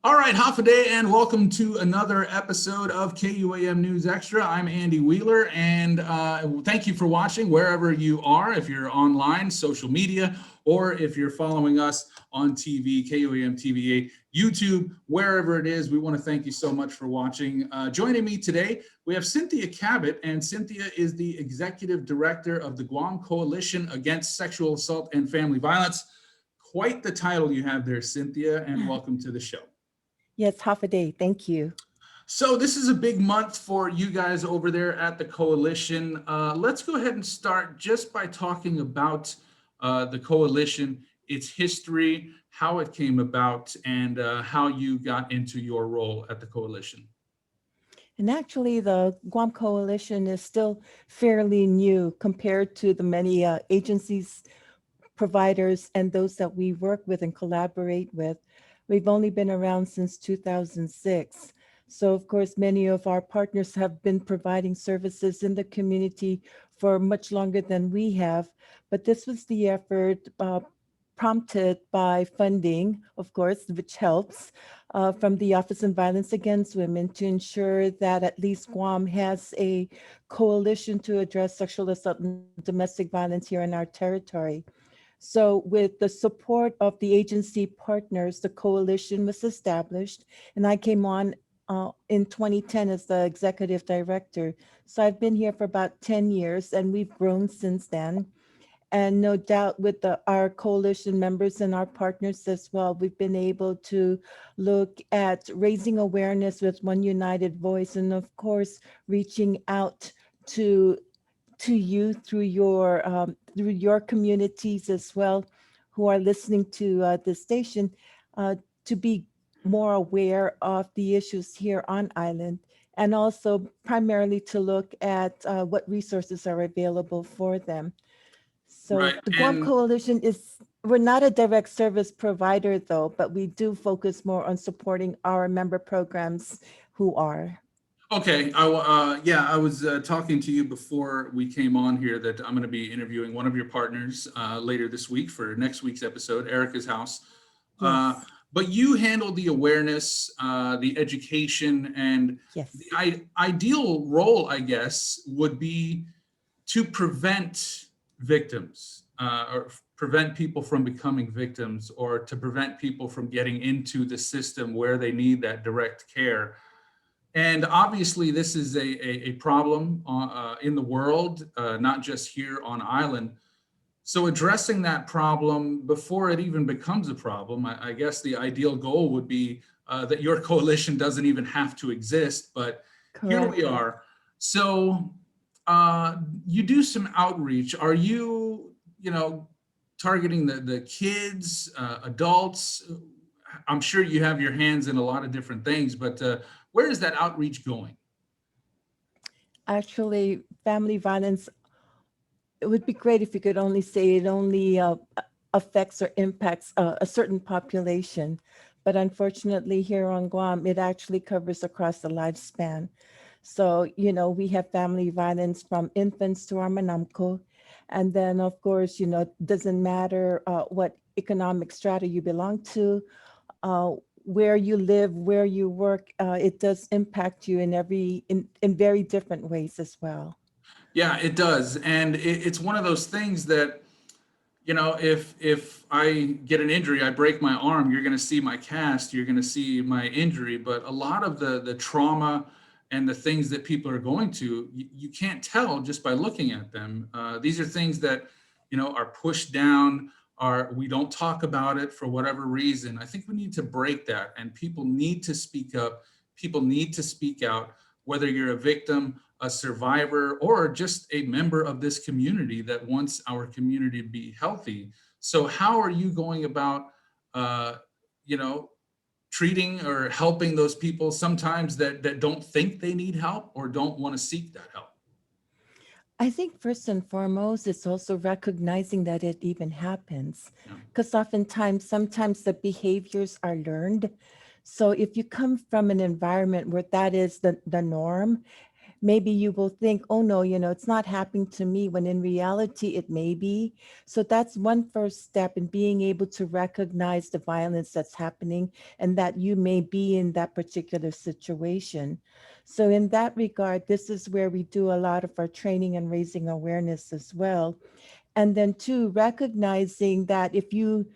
All right, half a day, and welcome to another episode of KUAM News Extra. I'm Andy Wheeler, and thank you for watching wherever you are, if you're online, social media, or if you're following us on TV, KUAM TVA, YouTube, wherever it is. We want to thank you so much for watching. Joining me today, we have Cynthia Cabot, and Cynthia is the Executive Director of the Guam Coalition Against Sexual Assault and Family Violence. Quite the title you have there, Cynthia, and welcome to the show. Yes, half a day. Thank you. So this is a big month for you guys over there at the coalition. Let's go ahead and start just by talking about the coalition, its history, how it came about, and how you got into your role at the coalition. And actually, the Guam Coalition is still fairly new compared to the many agencies, providers, and those that we work with and collaborate with. We've only been around since 2006. So of course, many of our partners have been providing services in the community for much longer than we have. But this was the effort prompted by funding, of course, which helps from the Office on Violence Against Women to ensure that at least Guam has a coalition to address sexual assault and domestic violence here in our territory. So with the support of the agency partners, the coalition was established, and I came on in 2010 as the executive director. So I've been here for about 10 years, and we've grown since then. And no doubt with our coalition members and our partners as well, we've been able to look at raising awareness with one united voice, and of course, reaching out to you through your communities as well, who are listening to this station, to be more aware of the issues here on island, and also primarily to look at what resources are available for them. So Right. the Guam Coalition we're not a direct service provider though, but we do focus more on supporting our member programs who are. Okay, I was talking to you before we came on here that I'm going to be interviewing one of your partners later this week for next week's episode, Erica's House. Yes. But you handle the awareness, the education, and Yes. the ideal role, I guess, would be to prevent victims or prevent people from becoming victims, or to prevent people from getting into the system where they need that direct care. And obviously, this is a problem in the world, not just here on island. So addressing that problem before it even becomes a problem, I guess the ideal goal would be that your coalition doesn't even have to exist, but Here we are. So you do some outreach. Are you, targeting the kids, adults? I'm sure you have your hands in a lot of different things, but where is that outreach going? Actually, family violence, it would be great if you could only say it only affects or impacts a certain population. But unfortunately, here on Guam, it actually covers across the lifespan. So, we have family violence from infants to our manamko. And then, of course, it doesn't matter what economic strata you belong to, where you live, where you work, it does impact you in very different ways as well. Yeah, it does. And it's one of those things that, if I get an injury, I break my arm, you're going to see my cast, you're going to see my injury. But a lot of the trauma and the things that people are going to, you can't tell just by looking at them. These are things that, are pushed down, we don't talk about it for whatever reason. I think we need to break that, and people need to speak up. People need to speak out, whether you're a victim, a survivor, or just a member of this community that wants our community to be healthy. So how are you going about, treating or helping those people sometimes that don't think they need help or don't want to seek that help? I think first and foremost, it's also recognizing that it even happens, Yeah. because sometimes the behaviors are learned. So if you come from an environment where that is the norm, maybe you will think, oh no, it's not happening to me, when in reality it may be. So that's one first step in being able to recognize the violence that's happening and that you may be in that particular situation. So in that regard, this is where we do a lot of our training and raising awareness as well. And then two, recognizing that if you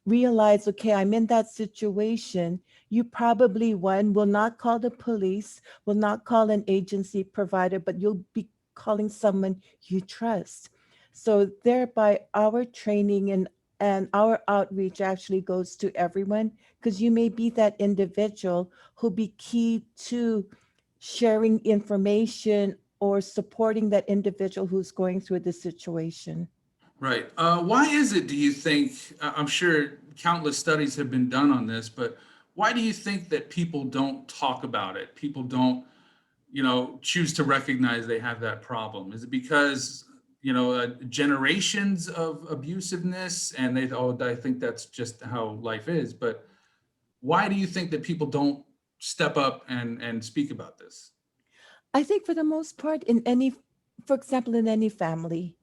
realize, okay, I'm in that situation, you probably, one, will not call the police, will not call an agency provider, but you'll be calling someone you trust. So thereby our training and our outreach actually goes to everyone, because you may be that individual who'll be key to sharing information or supporting that individual who's going through the situation. Right. Why is it, do you think, I'm sure countless studies have been done on this, but why do you think that people don't talk about it? People don't, choose to recognize they have that problem? Is it because, generations of abusiveness and I think that's just how life is. But why do you think that people don't step up and speak about this? I think for the most part, for example, in any family,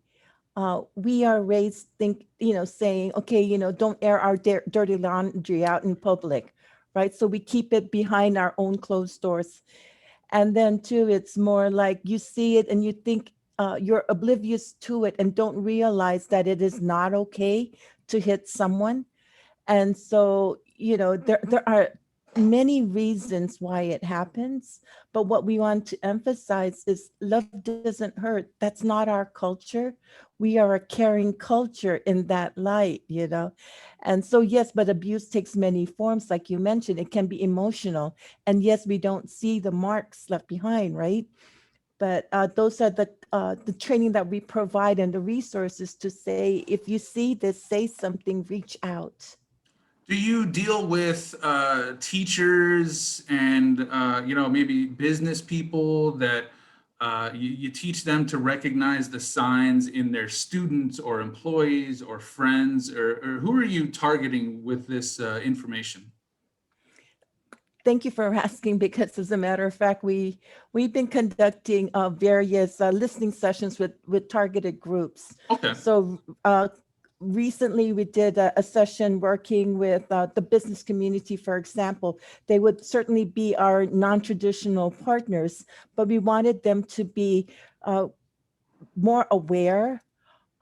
we are raised saying, okay, don't air our dirty laundry out in public, right? So we keep it behind our own closed doors. And then too, it's more like you see it and you think you're oblivious to it and don't realize that it is not okay to hit someone. And so, there are many reasons why it happens, but what we want to emphasize is love doesn't hurt. That's not our culture. We are a caring culture in that light. And so, yes, but abuse takes many forms, like you mentioned. It can be emotional. And yes, we don't see the marks left behind, right? But those are the training that we provide and the resources to say, if you see this, say something, reach out. Do you deal with teachers and maybe business people that you teach them to recognize the signs in their students or employees or friends, or who are you targeting with this information? Thank you for asking, because as a matter of fact, we've been conducting various listening sessions with targeted groups. Okay. So recently we did a session working with the business community, for example. They would certainly be our non-traditional partners, but we wanted them to be more aware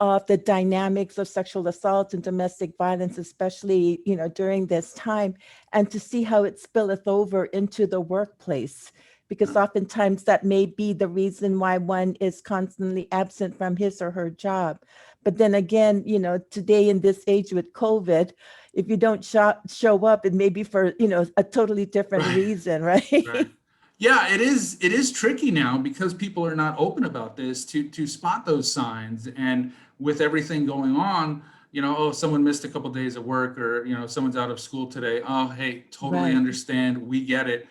of the dynamics of sexual assault and domestic violence, especially, during this time, and to see how it spilleth over into the workplace. Because oftentimes that may be the reason why one is constantly absent from his or her job. But then again, today in this age with COVID, if you don't show up, it may be for, a totally different Right. reason, right? Right. Yeah, it is tricky now because people are not open about this to spot those signs. And with everything going on, oh, someone missed a couple days of work, or someone's out of school today. Oh, hey, totally Right. understand. We get it.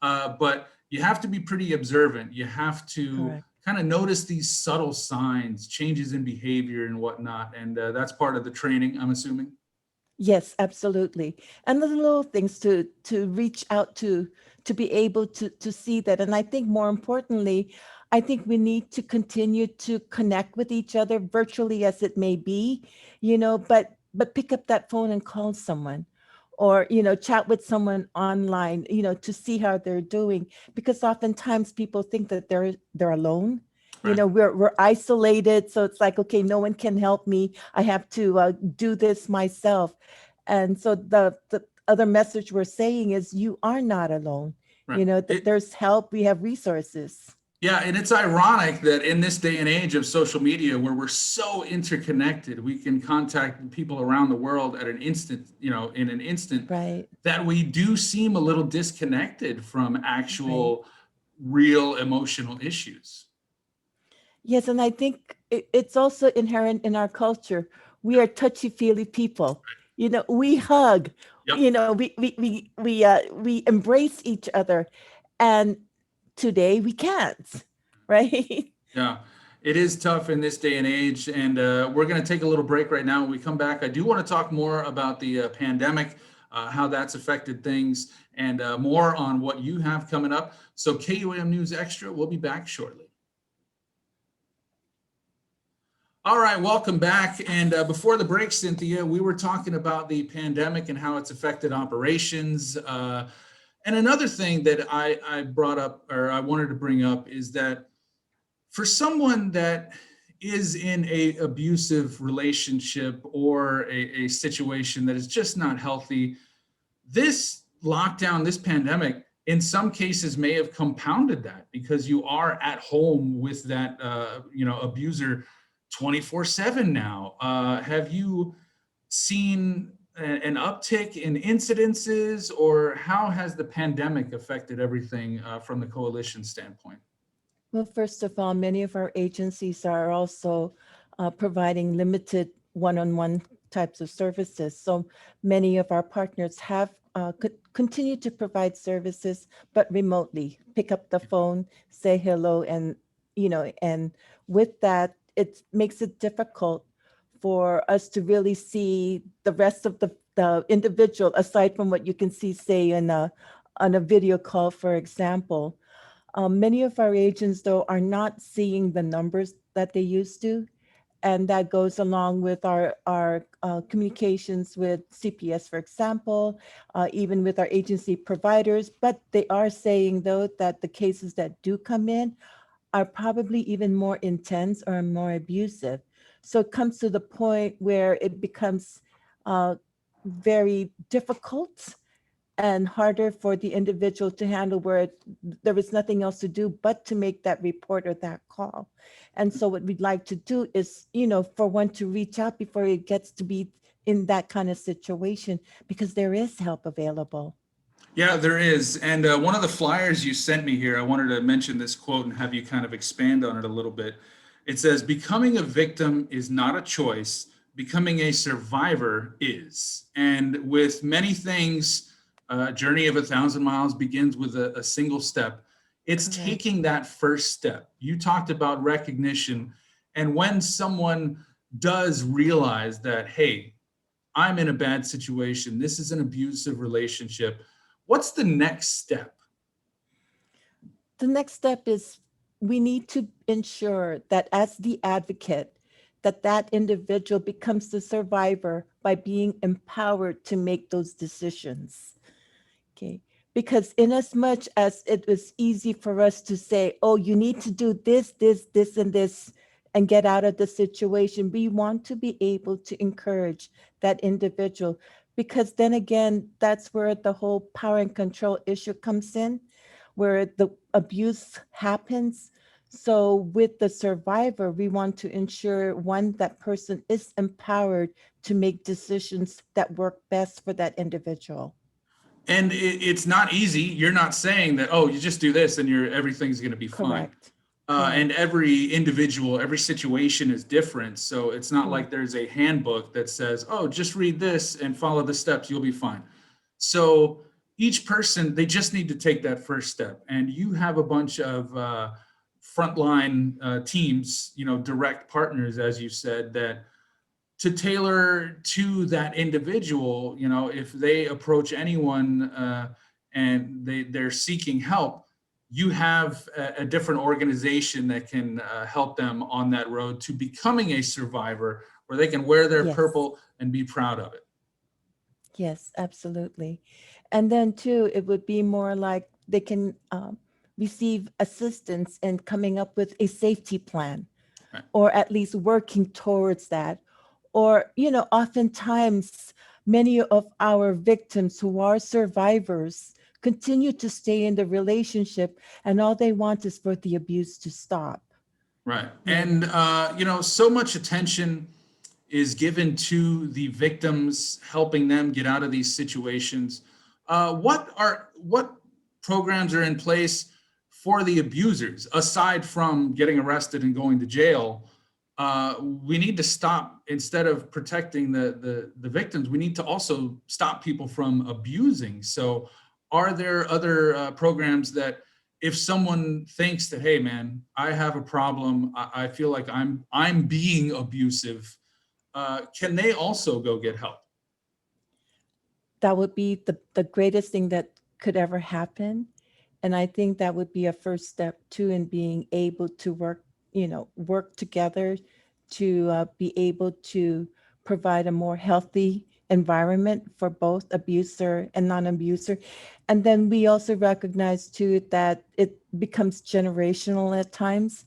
But you have to be pretty observant. You have to Correct. kind of notice these subtle signs, changes in behavior and whatnot. And that's part of the training, I'm assuming. Yes, absolutely. And the little things to reach out to be able to see that. And I think more importantly, I think we need to continue to connect with each other, virtually as it may be, but pick up that phone and call someone, or chat with someone online, to see how they're doing. Because oftentimes people think that they're alone. Right. We're isolated, so it's like, okay, no one can help me. I have to do this myself. And so the other message we're saying is, you are not alone. Right. There's help. We have resources. Yeah, and it's ironic that in this day and age of social media, where we're so interconnected, we can contact people around the world at an instant, in an instant, Right. that we do seem a little disconnected from Right. actual real emotional issues. Yes, and I think it's also inherent in our culture. We are touchy-feely people. We hug. Yep. We embrace each other, and today we can't, right? Yeah, it is tough in this day and age. And we're going to take a little break right now. When we come back, I do want to talk more about the pandemic, how that's affected things, and more on what you have coming up. So KUAM News Extra, we'll be back shortly. All right, welcome back. And before the break, Cynthia, we were talking about the pandemic and how it's affected operations. And another thing that I brought up, or I wanted to bring up, is that for someone that is in a abusive relationship or a situation that is just not healthy, this lockdown, this pandemic, in some cases may have compounded that, because you are at home with that, abuser 24/7 now. Have you seen an uptick in incidences, or how has the pandemic affected everything from the coalition standpoint? Well, first of all, many of our agencies are also providing limited one-on-one types of services. So many of our partners have continued to provide services, but remotely. Pick up the phone, say hello, and with that, it makes it difficult for us to really see the rest of the individual, aside from what you can see, say, on a video call, for example. Many of our agents, though, are not seeing the numbers that they used to. And that goes along with our communications with CPS, for example, even with our agency providers. But they are saying, though, that the cases that do come in are probably even more intense or more abusive. So it comes to the point where it becomes very difficult and harder for the individual to handle, where there was nothing else to do but to make that report or that call. And so what we'd like to do is, for one to reach out before it gets to be in that kind of situation, because there is help available. Yeah, there is. And one of the flyers you sent me here, I wanted to mention this quote and have you kind of expand on it a little bit. It says, "Becoming a victim is not a choice. Becoming a survivor is." And with many things, a journey of 1,000 miles begins with a single step. It's Correct. taking that first step. You talked about recognition. And when someone does realize that, hey, I'm in a bad situation, this is an abusive relationship, what's the next step? The next step is we need to ensure that, as the advocate, that individual becomes the survivor by being empowered to make those decisions. Okay. Because in as much as it was easy for us to say, oh, you need to do this, and this, and get out of the situation, we want to be able to encourage that individual, because then again, that's where the whole power and control issue comes in, where the abuse happens. So with the survivor, we want to ensure, one, that person is empowered to make decisions that work best for that individual. And it's not easy. You're not saying that, oh, you just do this and everything's going to be fine. Correct. And every individual, every situation is different. So it's not like there's a handbook that says, oh, just read this and follow the steps, you'll be fine. So each person, they just need to take that first step. And you have a bunch of frontline teams, direct partners, as you said, that to tailor to that individual, if they approach anyone and they're seeking help, you have a different organization that can help them on that road to becoming a survivor, where they can wear their purple and be proud of it. Yes, absolutely. And then too, it would be more like they can receive assistance in coming up with a safety plan, Right. or at least working towards that. Or, oftentimes many of our victims who are survivors continue to stay in the relationship, and all they want is for the abuse to stop. Right. And, so much attention is given to the victims, helping them get out of these situations. What programs are in place for the abusers, aside from getting arrested and going to jail? We need to stop, instead of protecting the victims, we need to also stop people from abusing. So are there other programs that, if someone thinks that, hey man, I have a problem, I feel like I'm being abusive, can they also go get help? That would be the greatest thing that could ever happen. And I think that would be a first step too in being able to work together to be able to provide a more healthy environment for both abuser and non-abuser. And then we also recognize too that it becomes generational at times.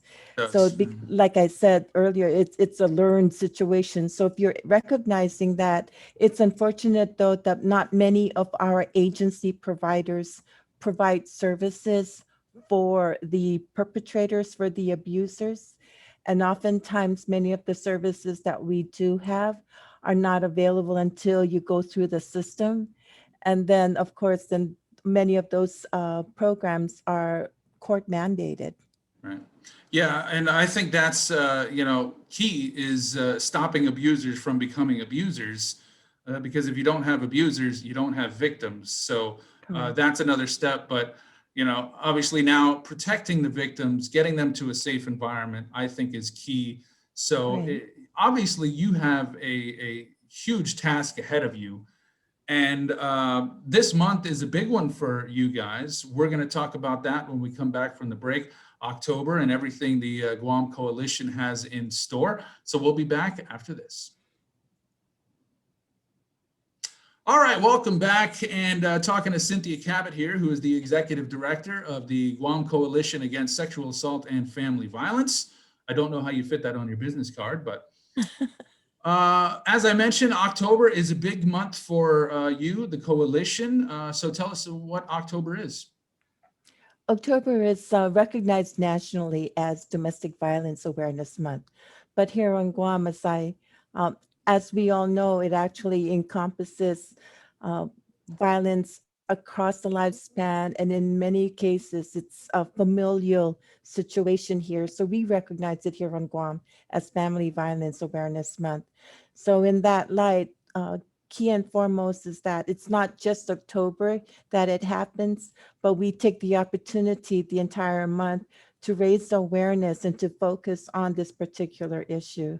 So Yes. like I said earlier, it's a learned situation. So if you're recognizing that, it's unfortunate though that not many of our agency providers provide services for the perpetrators, for the abusers. And oftentimes, many of the services that we do have are not available until you go through the system. And then, of course, then many of those programs are court mandated. Right. Yeah, and I think that's key is stopping abusers from becoming abusers, because if you don't have abusers, you don't have victims. So Correct. that's another step. But obviously now protecting the victims, getting them to a safe environment, I think is key. So Right. obviously you have a huge task ahead of you. And this month is a big one for you guys. We're going to talk about that when we come back from the break, October, and everything the Guam Coalition has in store. So we'll be back after this. All right, welcome back. And talking to Cynthia Cabot here, who is the Executive Director of the Guam Coalition Against Sexual Assault and Family Violence. I don't know how you fit that on your business card, but as I mentioned, October is a big month for you, the coalition. So tell us what October is. October is recognized nationally as Domestic Violence Awareness Month. But here on Guam, as we all know, it actually encompasses violence across the lifespan. And in many cases, it's a familial situation here. So we recognize it here on Guam as Family Violence Awareness Month. So in that light, key and foremost is that it's not just October that it happens, but we take the opportunity the entire month to raise awareness and to focus on this particular issue.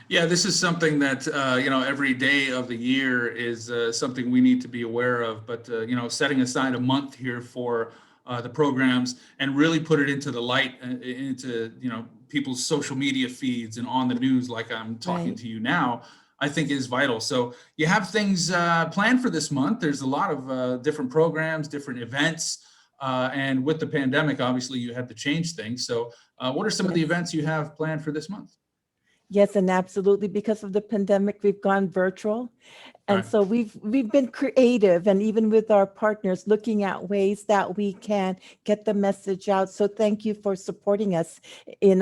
Yeah, this is something that, every day of the year is something we need to be aware of. But, setting aside a month here for the programs and really put it into the light, into, people's social media feeds and on the news, like I'm talking Right. to you now, I think is vital. So you have things planned for this month. There's a lot of different programs, different events. And with the pandemic, obviously, you had to change things. So what are some of the Yes. events you have planned for this month? Yes, and absolutely. Because of the pandemic, we've gone virtual. And Right. so we've been creative, and even with our partners, looking at ways that we can get the message out. So thank you for supporting us in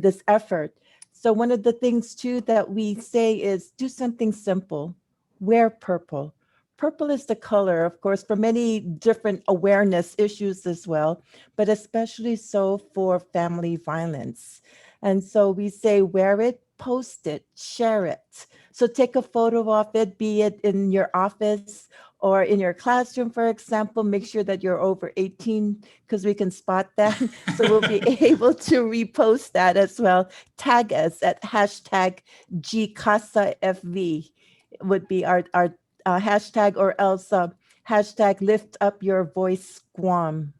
this effort. So one of the things too that we say is do something simple. Wear purple. Purple is the color, of course, for many different awareness issues as well, but especially so for family violence. And so we say wear it, post it, share it. So take a photo of it, be it in your office or in your classroom, for example. Make sure that you're over 18 because we can spot that. So we'll be able to repost that as well. Tag us at hashtag GCASAFV would be our hashtag, or else hashtag lift up your voice Guam.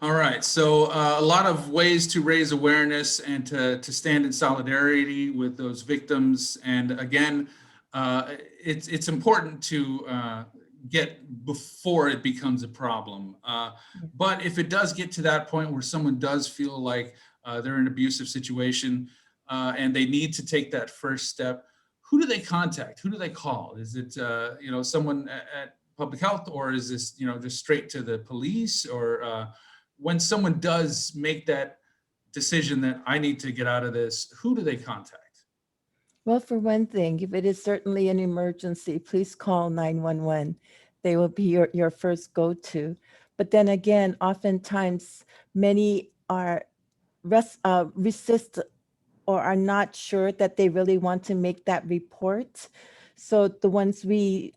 All right. So a lot of ways to raise awareness and to stand in solidarity with those victims. And again, it's important to get before it becomes a problem. But if it does get to that point where someone does feel like they're in an abusive situation and they need to take that first step, who do they contact? Who do they call? Is it someone at public health, or is this just straight to the police? Or when someone does make that decision that I need to get out of this, who do they contact? Well, for one thing, if it is certainly an emergency, please call 911. They will be your first go-to. But then again, oftentimes many are resist or are not sure that they really want to make that report. So the ones we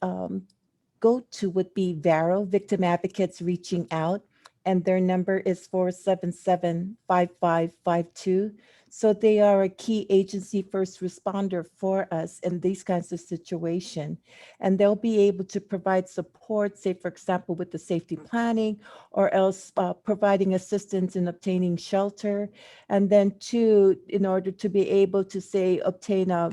go to would be VARO, Victim Advocates Reaching Out, and their number is 477-5552. So they are a key agency first responder for us in these kinds of situations. And they'll be able to provide support, say, for example, with the safety planning, or else providing assistance in obtaining shelter. And then two, in order to be able to, say, obtain a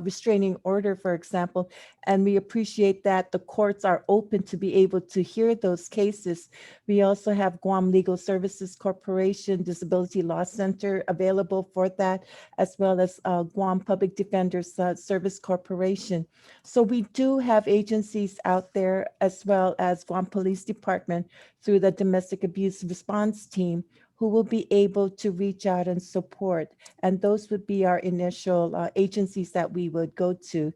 restraining order, for example. And we appreciate that the courts are open to be able to hear those cases. We also have Guam Legal Services Corporation Disability Law Center available for that, as well as Guam Public Defenders Service Corporation. So we do have agencies out there, as well as Guam Police Department through the Domestic Abuse Response Team, who will be able to reach out and support. And those would be our initial agencies that we would go to.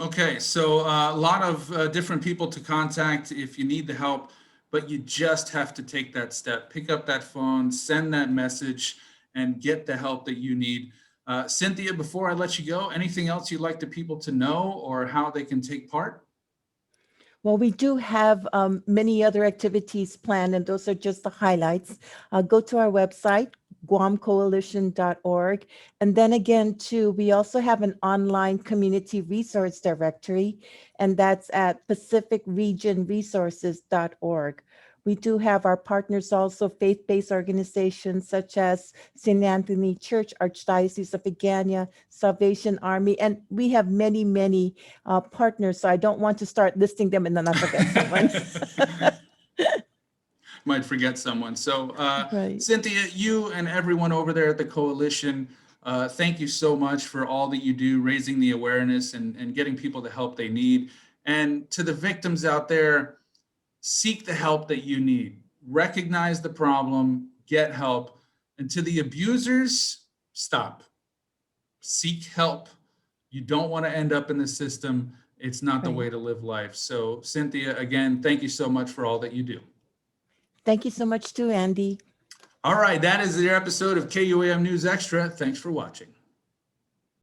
Okay, so a lot of different people to contact if you need the help, but you just have to take that step. Pick up that phone, send that message, and get the help that you need. Cynthia, before I let you go, anything else you'd like the people to know or how they can take part? Well, we do have many other activities planned, and those are just the highlights. Go to our website, guamcoalition.org. And then again, too, we also have an online community resource directory, and that's at pacificregionresources.org. We do have our partners also, faith-based organizations such as St. Anthony Church, Archdiocese of Agana, Salvation Army, and we have many, many partners. So I don't want to start listing them and then I forget someone. Might forget someone. So Right. Cynthia, you and everyone over there at the coalition, thank you so much for all that you do, raising the awareness and getting people the help they need. And to the victims out there, seek the help that you need. Recognize the problem, get help. And to the abusers, stop. Seek help. You don't want to end up in the system. It's not the way to live life. So Cynthia, again, thank you so much for all that you do. Thank you so much too, Andy. All right, that is the episode of KUAM News Extra. Thanks for watching.